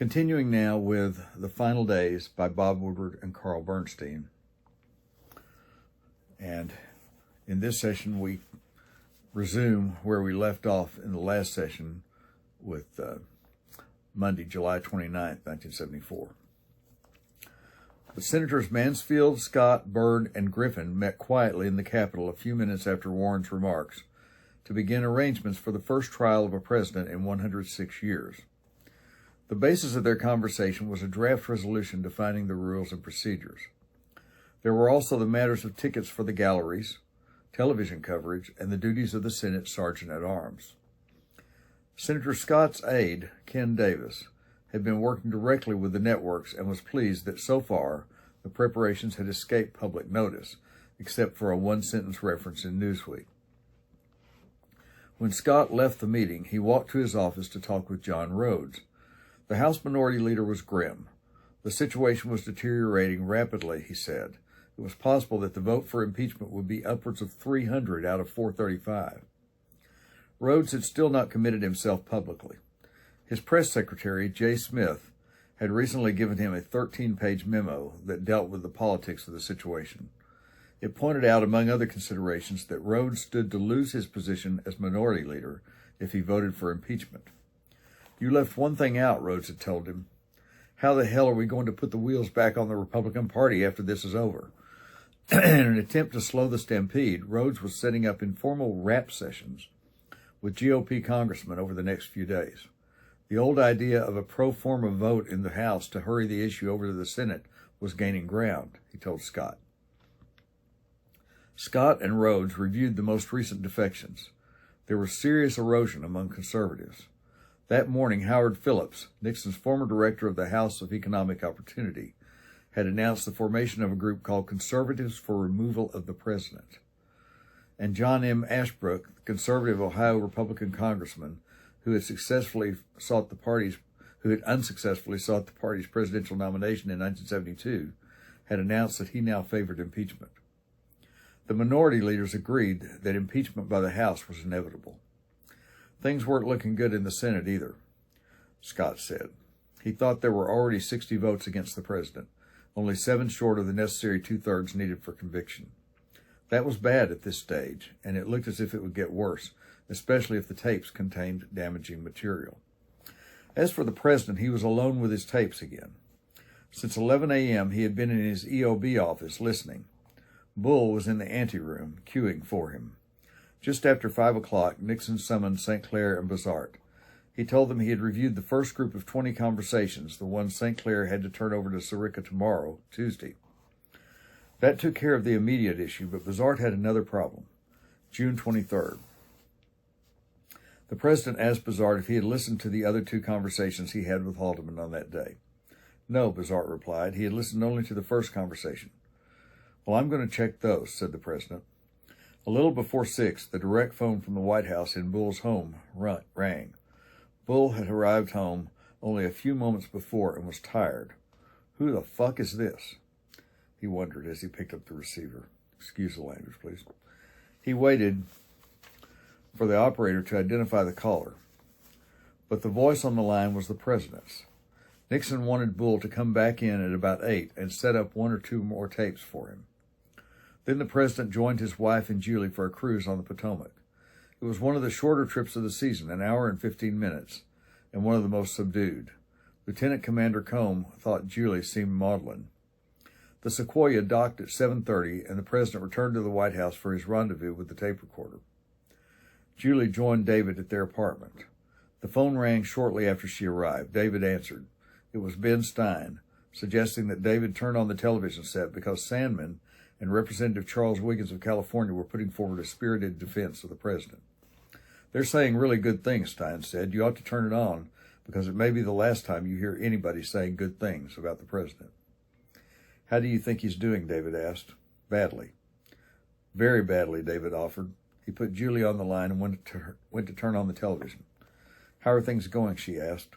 Continuing now with The Final Days by Bob Woodward and Carl Bernstein. And in this session, we resume where we left off in the last session with Monday, July 29th, 1974. The Senators Mansfield, Scott, Byrd, and Griffin met quietly in the Capitol a few minutes after Warren's remarks to begin arrangements for the first trial of a president in 106 years. The basis of their conversation was a draft resolution defining the rules and procedures. There were also the matters of tickets for the galleries, television coverage, and the duties of the Senate Sergeant-at-Arms. Senator Scott's aide, Ken Davis, had been working directly with the networks and was pleased that so far the preparations had escaped public notice, except for a one-sentence reference in Newsweek. When Scott left the meeting, he walked to his office to talk with John Rhodes. The House Minority Leader was grim. The situation was deteriorating rapidly, he said. It was possible that the vote for impeachment would be upwards of 300 out of 435. Rhodes had still not committed himself publicly. His press secretary, Jay Smith, had recently given him a 13-page memo that dealt with the politics of the situation. It pointed out, among other considerations, that Rhodes stood to lose his position as Minority Leader if he voted for impeachment. "You left one thing out," Rhodes had told him. "How the hell are we going to put the wheels back on the Republican Party after this is over?" In an attempt to slow the stampede, Rhodes was setting up informal rap sessions with GOP congressmen over the next few days. The old idea of a pro forma vote in the House to hurry the issue over to the Senate was gaining ground, he told Scott. Scott and Rhodes reviewed the most recent defections. There was serious erosion among conservatives. That morning, Howard Phillips, Nixon's former director of the House of Economic Opportunity, had announced the formation of a group called Conservatives for Removal of the President. And John M. Ashbrook, the conservative Ohio Republican congressman who had unsuccessfully sought the party's presidential nomination in 1972, had announced that he now favored impeachment. The minority leaders agreed that impeachment by the House was inevitable. Things weren't looking good in the Senate either, Scott said. He thought there were already 60 votes against the president, only 7 short of the necessary 2/3 needed for conviction. That was bad at this stage, and it looked as if it would get worse, especially if the tapes contained damaging material. As for the president, he was alone with his tapes again. Since 11 a.m., he had been in his EOB office listening. Bull was in the anteroom, queuing for him. Just after 5 o'clock, Nixon summoned St. Clair and Bizart. He told them he had reviewed the first group of 20 conversations, the ones St. Clair had to turn over to Sirica tomorrow, Tuesday. That took care of the immediate issue, but Bizart had another problem. June 23rd. The president asked Bizart if he had listened to the other 2 conversations he had with Haldeman on that day. No, Bizart replied. He had listened only to the first conversation. "Well, I'm going to check those," said the president. A little before 6, the direct phone from the White House in Bull's home rang. Bull had arrived home only a few moments before and was tired. "Who the fuck is this?" he wondered as he picked up the receiver. Excuse the language, please. He waited for the operator to identify the caller, but the voice on the line was the president's. Nixon wanted Bull to come back in at about 8 and set up 1 or 2 more tapes for him. Then the president joined his wife and Julie for a cruise on the Potomac. It was one of the shorter trips of the season, an hour and 15 minutes, and one of the most subdued. Lieutenant Commander Combe thought Julie seemed maudlin. The Sequoia docked at 7:30, and the president returned to the White House for his rendezvous with the tape recorder. Julie joined David at their apartment. The phone rang shortly after she arrived. David answered. It was Bernstein, suggesting that David turn on the television set because Sandman and Representative Charles Wiggins of California were putting forward a spirited defense of the president. "They're saying really good things," Stein said. "You ought to turn it on because it may be the last time you hear anybody saying good things about the president." "How do you think he's doing?" David asked. "Badly." "Very badly," David offered. He put Julie on the line and went to turn on the television. "How are things going?" she asked.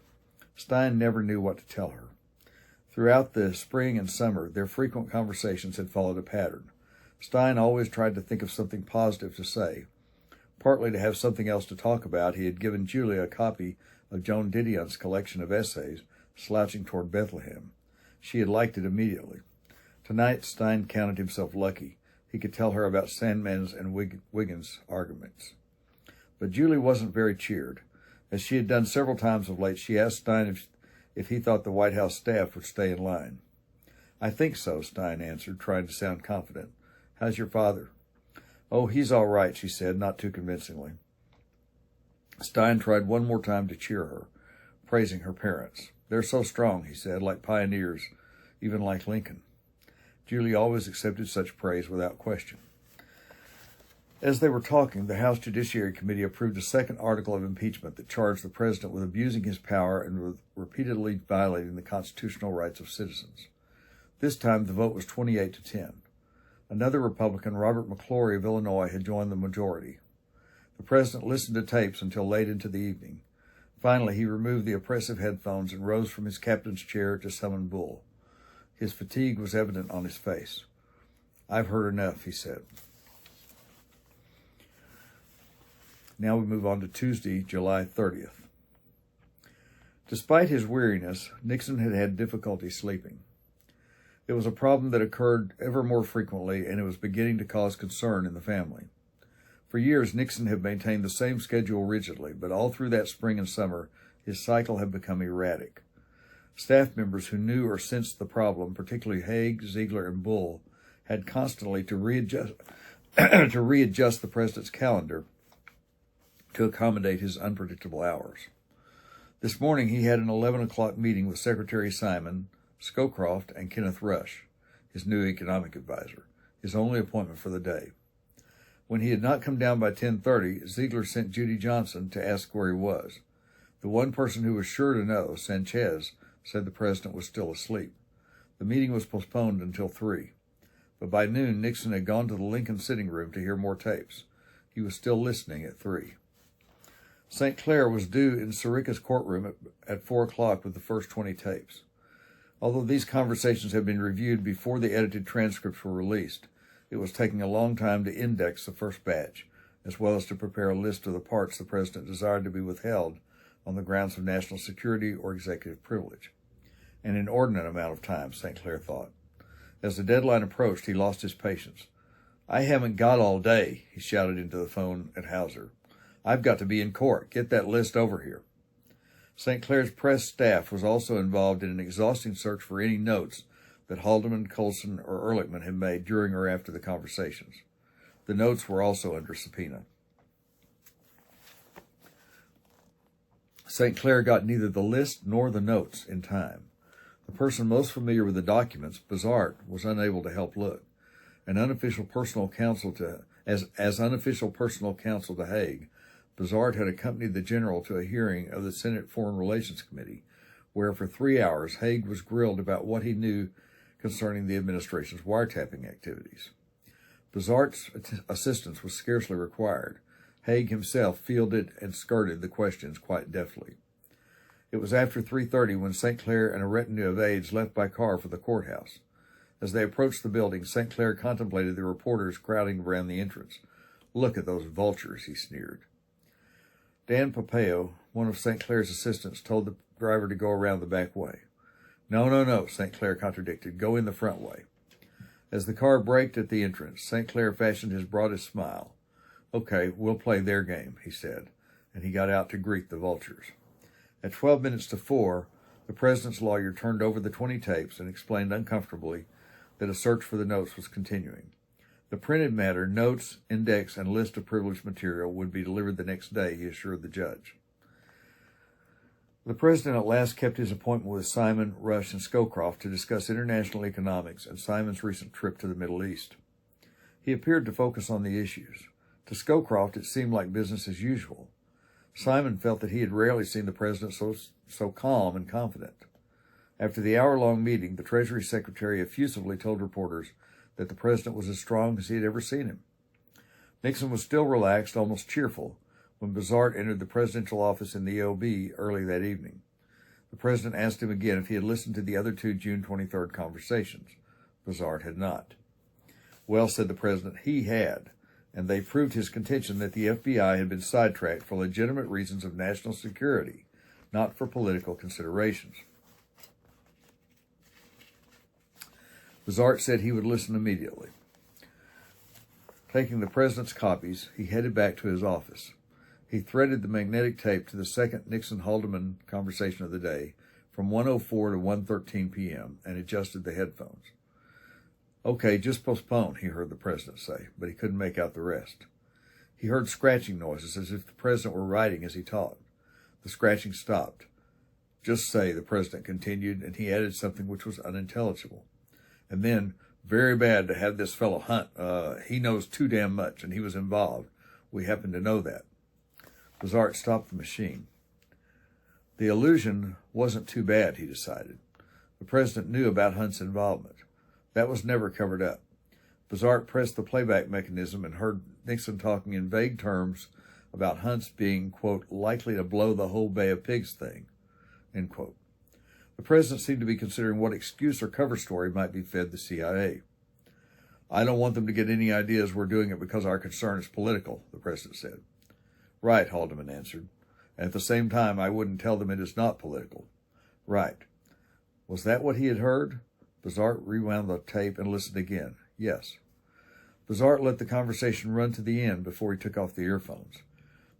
Stein never knew what to tell her. Throughout the spring and summer, their frequent conversations had followed a pattern. Stein always tried to think of something positive to say. Partly to have something else to talk about, he had given Julie a copy of Joan Didion's collection of essays, slouching toward Bethlehem. She had liked it immediately. Tonight, Stein counted himself lucky. He could tell her about Sandman's and Wiggins' arguments. But Julie wasn't very cheered. As she had done several times of late, she asked Stein if he thought the White House staff would stay in line. "I think so," Stein answered, trying to sound confident. "How's your father?" "Oh, he's all right," she said, not too convincingly. Stein tried one more time to cheer her, praising her parents. "They're so strong," he said, "like pioneers, even like Lincoln." Julie always accepted such praise without question. As they were talking, the House Judiciary Committee approved a second article of impeachment that charged the president with abusing his power and with repeatedly violating the constitutional rights of citizens. This time, the vote was 28-10. Another Republican, Robert McClory of Illinois, had joined the majority. The president listened to tapes until late into the evening. Finally, he removed the oppressive headphones and rose from his captain's chair to summon Bull. His fatigue was evident on his face. "I've heard enough," he said. Now we move on to Tuesday, July 30th. Despite his weariness, Nixon had had difficulty sleeping. It was a problem that occurred ever more frequently, and it was beginning to cause concern in the family. For years, Nixon had maintained the same schedule rigidly, but all through that spring and summer, his cycle had become erratic. Staff members who knew or sensed the problem, particularly Haig, Ziegler, and Bull, had constantly to readjust the president's calendar to accommodate his unpredictable hours. This morning, he had an 11 o'clock meeting with Secretary Simon, Scowcroft, and Kenneth Rush, his new economic advisor, his only appointment for the day. When he had not come down by 10:30, Ziegler sent Judy Johnson to ask where he was. The one person who was sure to know, Sanchez, said the president was still asleep. The meeting was postponed until 3. But by noon, Nixon had gone to the Lincoln sitting room to hear more tapes. He was still listening at 3. St. Clair was due in Sirica's courtroom at 4 o'clock with the first 20 tapes. Although these conversations had been reviewed before the edited transcripts were released, it was taking a long time to index the first batch, as well as to prepare a list of the parts the president desired to be withheld on the grounds of national security or executive privilege. An inordinate amount of time, St. Clair thought. As the deadline approached, he lost his patience. "I haven't got all day," he shouted into the phone at Hauser. "I've got to be in court. Get that list over here." St. Clair's press staff was also involved in an exhausting search for any notes that Haldeman, Colson, or Ehrlichman had made during or after the conversations. The notes were also under subpoena. St. Clair got neither the list nor the notes in time. The person most familiar with the documents, Bizart, was unable to help look. As unofficial personal counsel to Haig, Bizart had accompanied the general to a hearing of the Senate Foreign Relations Committee, where for 3 hours Haig was grilled about what he knew concerning the administration's wiretapping activities. Bizart's assistance was scarcely required. Haig himself fielded and skirted the questions quite deftly. It was after 3:30 when St. Clair and a retinue of aides left by car for the courthouse. As they approached the building, St. Clair contemplated the reporters crowding around the entrance. "Look at those vultures," he sneered. Dan Papeo, one of St. Clair's assistants, told the driver to go around the back way. No, St. Clair contradicted. "Go in the front way." As the car braked at the entrance, St. Clair fashioned his broadest smile. "Okay, we'll play their game," he said, and he got out to greet the vultures. At 12 minutes to 4, the president's lawyer turned over the 20 tapes and explained uncomfortably that a search for the notes was continuing. The printed matter, notes, index, and list of privileged material would be delivered the next day, he assured the judge. The president at last kept his appointment with Simon, Rush, and Scowcroft to discuss international economics and Simon's recent trip to the Middle East. He appeared to focus on the issues. To Scowcroft, it seemed like business as usual. Simon felt that he had rarely seen the president so calm and confident. After the hour-long meeting, the Treasury Secretary effusively told reporters that the president was as strong as he had ever seen him. Nixon was still relaxed, almost cheerful, when Bizart entered the presidential office in the EOB early that evening. The president asked him again if he had listened to the other 2 June 23rd conversations. Bizart had not. "Well," said the president, "he had, and they proved his contention that the FBI had been sidetracked for legitimate reasons of national security, not for political considerations." Bizart said he would listen immediately. Taking the president's copies, he headed back to his office. He threaded the magnetic tape to the second Nixon-Haldeman conversation of the day from 1:04 to 1:13 p.m. and adjusted the headphones. "Okay, just postpone," he heard the president say, but he couldn't make out the rest. He heard scratching noises as if the president were writing as he talked. The scratching stopped. "Just say," the president continued, and he added something which was unintelligible. And then, "Very bad to have this fellow Hunt. He knows too damn much, and he was involved. We happen to know that." Bizart stopped the machine. The illusion wasn't too bad, he decided. The president knew about Hunt's involvement. That was never covered up. Bizart pressed the playback mechanism and heard Nixon talking in vague terms about Hunt's being, quote, likely to blow the whole Bay of Pigs thing, end quote. The president seemed to be considering what excuse or cover story might be fed the CIA. "I don't want them to get any ideas we're doing it because our concern is political," the president said. "Right," Haldeman answered. "And at the same time, I wouldn't tell them it is not political." "Right." Was that what he had heard? Bizart rewound the tape and listened again. Yes. Bizart let the conversation run to the end before he took off the earphones.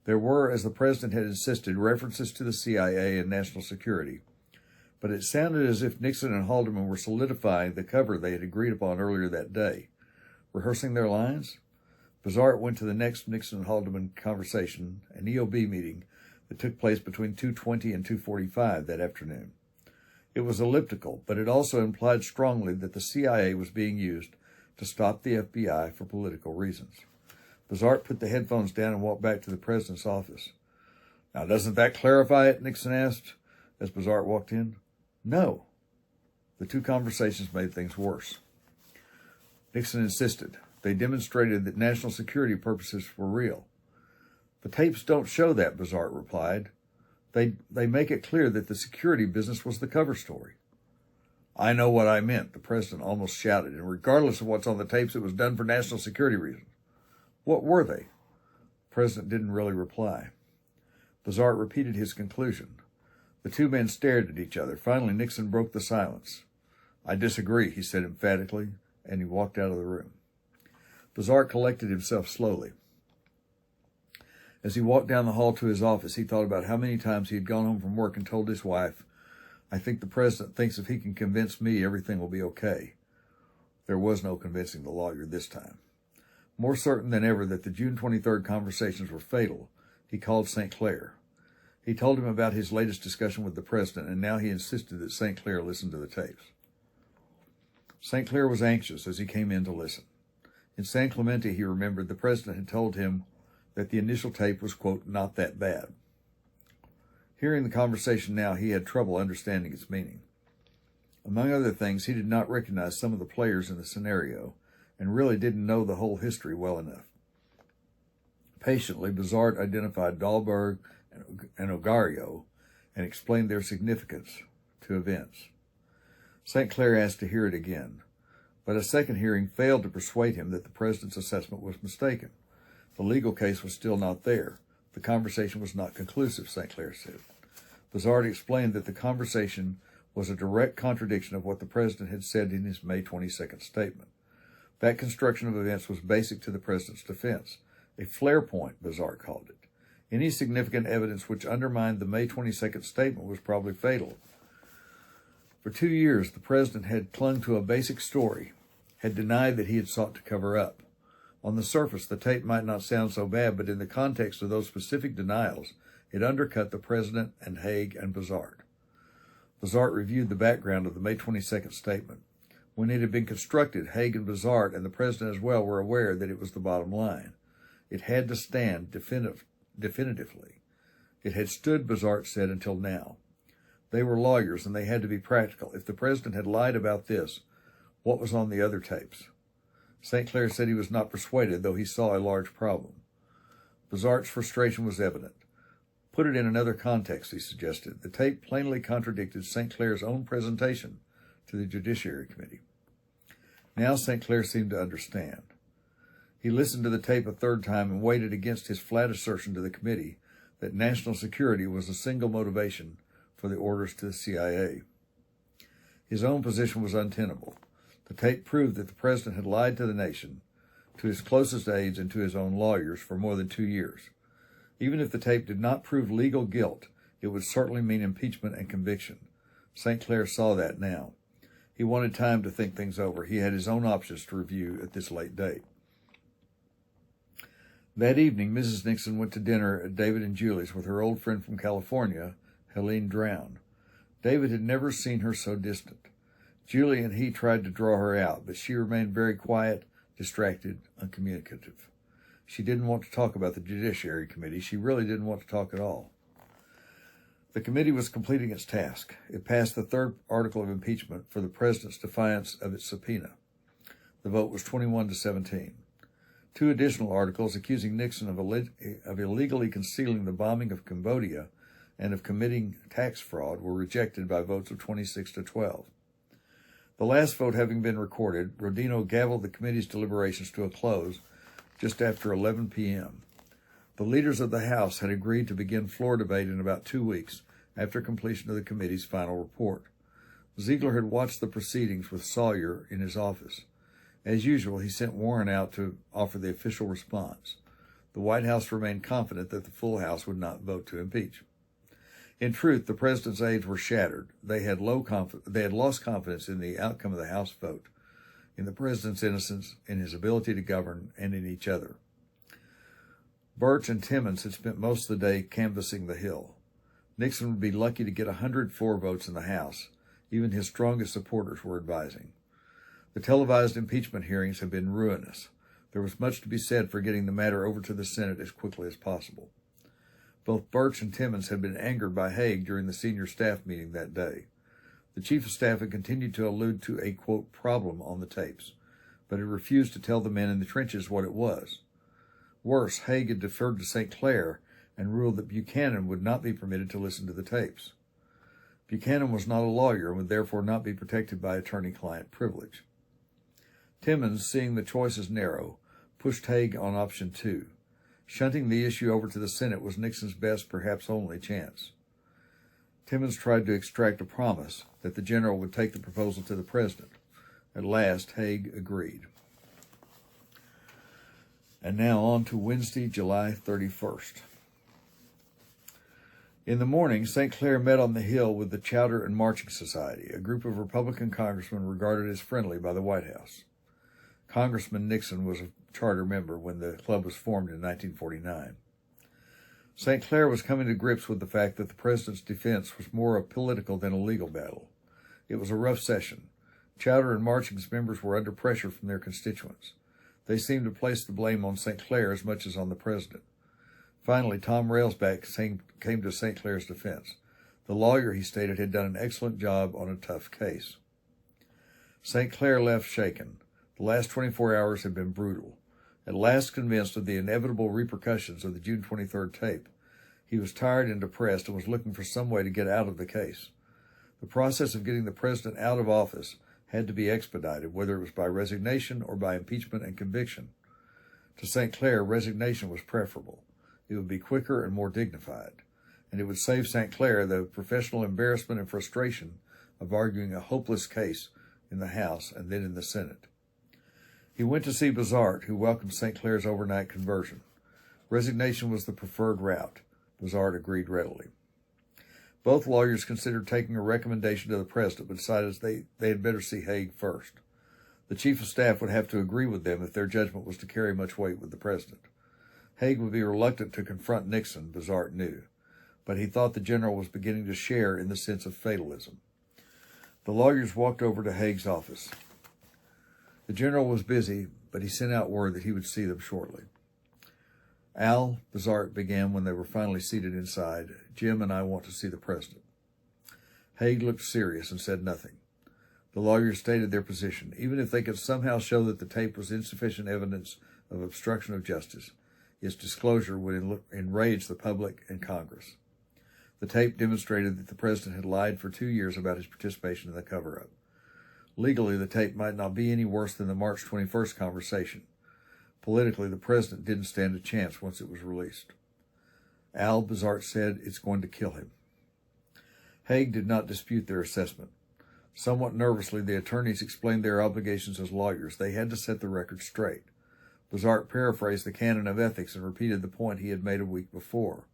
There were, as the president had insisted, references to the CIA and national security, but it sounded as if Nixon and Haldeman were solidifying the cover they had agreed upon earlier that day. Rehearsing their lines? Bizart went to the next Nixon and Haldeman conversation, an EOB meeting that took place between 2:20 and 2:45 that afternoon. It was elliptical, but it also implied strongly that the CIA was being used to stop the FBI for political reasons. Bizart put the headphones down and walked back to the president's office. "Now, doesn't that clarify it?" Nixon asked as Bizart walked in. "No." The two conversations made things worse. Nixon insisted. They demonstrated that national security purposes were real. "The tapes don't show that," Bizart replied. They make it clear that the security business was the cover story." "I know what I meant," the president almost shouted, "and regardless of what's on the tapes, it was done for national security reasons." "What were they?" The president didn't really reply. Bizart repeated his conclusion. The two men stared at each other. Finally, Nixon broke the silence. "I disagree," he said emphatically, and he walked out of the room. Bizart collected himself slowly. As he walked down the hall to his office, he thought about how many times he had gone home from work and told his wife, "I think the president thinks if he can convince me, everything will be okay." There was no convincing the lawyer this time. More certain than ever that the June 23rd conversations were fatal, he called St. Clair. He told him about his latest discussion with the president, and now he insisted that St. Clair listen to the tapes. St. Clair was anxious as he came in to listen. In San Clemente, he remembered, the president had told him that the initial tape was, quote, not that bad. Hearing the conversation now, he had trouble understanding its meaning. Among other things, he did not recognize some of the players in the scenario and really didn't know the whole history well enough. Patiently, Bizart identified Dahlberg and Ogario and explained their significance to events. St. Clair asked to hear it again, but a second hearing failed to persuade him that the president's assessment was mistaken. The legal case was still not there. The conversation was not conclusive, St. Clair said. Bizart explained that the conversation was a direct contradiction of what the president had said in his May 22nd statement. That construction of events was basic to the president's defense. A flare point, Bizart called it. Any significant evidence which undermined the May 22nd statement was probably fatal. For 2 years, the president had clung to a basic story, had denied that he had sought to cover up. On the surface, the tape might not sound so bad, but in the context of those specific denials, it undercut the president and Haig and Bizart. Bizart reviewed the background of the May 22nd statement. When it had been constructed, Haig and Bizart and the president as well were aware that it was the bottom line. It had to stand definitively. It had stood, Bizart said, until now. They were lawyers, and they had to be practical. If the president had lied about this, what was on the other tapes? St. Clair said he was not persuaded, though he saw a large problem. Bizart's frustration was evident. Put it in another context, he suggested. The tape plainly contradicted St. Clair's own presentation to the Judiciary Committee. Now St. Clair seemed to understand. He listened to the tape a third time and weighed it against his flat assertion to the committee that national security was the single motivation for the orders to the CIA. His own position was untenable. The tape proved that the president had lied to the nation, to his closest aides, and to his own lawyers for more than 2 years. Even if the tape did not prove legal guilt, it would certainly mean impeachment and conviction. St. Clair saw that now. He wanted time to think things over. He had his own options to review at this late date. That evening, Mrs. Nixon went to dinner at David and Julie's with her old friend from California, Helene Drown. David had never seen her so distant. Julie and he tried to draw her out, but she remained very quiet, distracted, uncommunicative. She didn't want to talk about the Judiciary Committee. She really didn't want to talk at all. The committee was completing its task. It passed the third article of impeachment for the president's defiance of its subpoena. The vote was 21-17. 2 additional articles accusing Nixon of illegally concealing the bombing of Cambodia and of committing tax fraud were rejected by votes of 26-12. The last vote having been recorded, Rodino gavelled the committee's deliberations to a close just after 11 p.m. The leaders of the House had agreed to begin floor debate in about 2 weeks after completion of the committee's final report. Ziegler had watched the proceedings with Sawyer in his office. As usual, he sent Warren out to offer the official response. The White House remained confident that the full House would not vote to impeach. In truth, the president's aides were shattered. They had lost confidence in the outcome of the House vote, in the president's innocence, in his ability to govern, and in each other. Birch and Timmons had spent most of the day canvassing the Hill. Nixon would be lucky to get 104 votes in the House. Even his strongest supporters were advising. The televised impeachment hearings had been ruinous. There was much to be said for getting the matter over to the Senate as quickly as possible. Both Birch and Timmons had been angered by Haig during the senior staff meeting that day. The chief of staff had continued to allude to a, quote, problem on the tapes, but had refused to tell the men in the trenches what it was. Worse, Haig had deferred to St. Clair and ruled that Buchanan would not be permitted to listen to the tapes. Buchanan was not a lawyer and would therefore not be protected by attorney-client privilege. Timmons, seeing the choices narrow, pushed Haig on option 2. Shunting the issue over to the Senate was Nixon's best, perhaps only, chance. Timmons tried to extract a promise that the general would take the proposal to the president. At last, Haig agreed. And now on to Wednesday, July 31st. In the morning, St. Clair met on the Hill with the Chowder and Marching Society, a group of Republican congressmen regarded as friendly by the White House. Congressman Nixon was a charter member when the club was formed in 1949. St. Clair was coming to grips with the fact that the president's defense was more a political than a legal battle. It was a rough session. Chowder and Marching's members were under pressure from their constituents. They seemed to place the blame on St. Clair as much as on the president. Finally, Tom Railsback came to St. Clair's defense. The lawyer, he stated, had done an excellent job on a tough case. St. Clair left shaken. The last 24 hours had been brutal. At last convinced of the inevitable repercussions of the June 23rd tape, he was tired and depressed and was looking for some way to get out of the case. The process of getting the president out of office had to be expedited, whether it was by resignation or by impeachment and conviction. To St. Clair, resignation was preferable. It would be quicker and more dignified, and it would save St. Clair the professional embarrassment and frustration of arguing a hopeless case in the House and then in the Senate. He went to see Bizart, who welcomed St. Clair's overnight conversion. Resignation was the preferred route. Bizart agreed readily. Both lawyers considered taking a recommendation to the president, but decided they had better see Haig first. The chief of staff would have to agree with them if their judgment was to carry much weight with the president. Haig would be reluctant to confront Nixon, Bizart knew, but he thought the general was beginning to share in the sense of fatalism. The lawyers walked over to Haig's office. The general was busy, but he sent out word that he would see them shortly. Al, Bizart began when they were finally seated inside, Jim and I want to see the president. Haig looked serious and said nothing. The lawyers stated their position. Even if they could somehow show that the tape was insufficient evidence of obstruction of justice, its disclosure would enrage the public and Congress. The tape demonstrated that the president had lied for 2 years about his participation in the cover-up. Legally, the tape might not be any worse than the March 21st conversation. Politically, the president didn't stand a chance once it was released. Al, Bizart said, it's going to kill him. Haig did not dispute their assessment. Somewhat nervously, the attorneys explained their obligations as lawyers. They had to set the record straight. Lazard paraphrased the canon of ethics and repeated the point he had made a week before.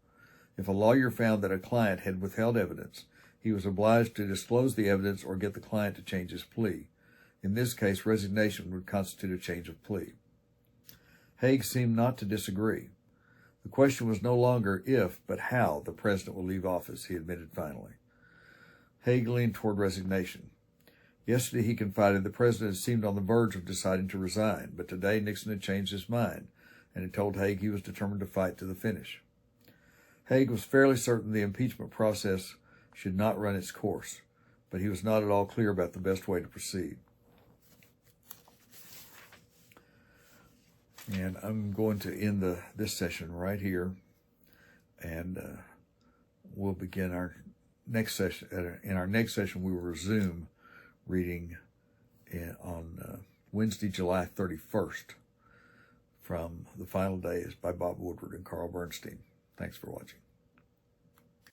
If a lawyer found that a client had withheld evidence, he was obliged to disclose the evidence or get the client to change his plea. In this case, resignation would constitute a change of plea. Haig seemed not to disagree. The question was no longer if, but how the president will leave office, he admitted finally. Haig leaned toward resignation. Yesterday, he confided, the president seemed on the verge of deciding to resign, but today Nixon had changed his mind, and had told Haig he was determined to fight to the finish. Haig was fairly certain the impeachment process should not run its course, but he was not at all clear about the best way to proceed. And I'm going to end this session right here, and we'll begin our next session. In our next session, we will resume reading on Wednesday, July 31st, from The Final Days by Bob Woodward and Carl Bernstein. Thanks for watching.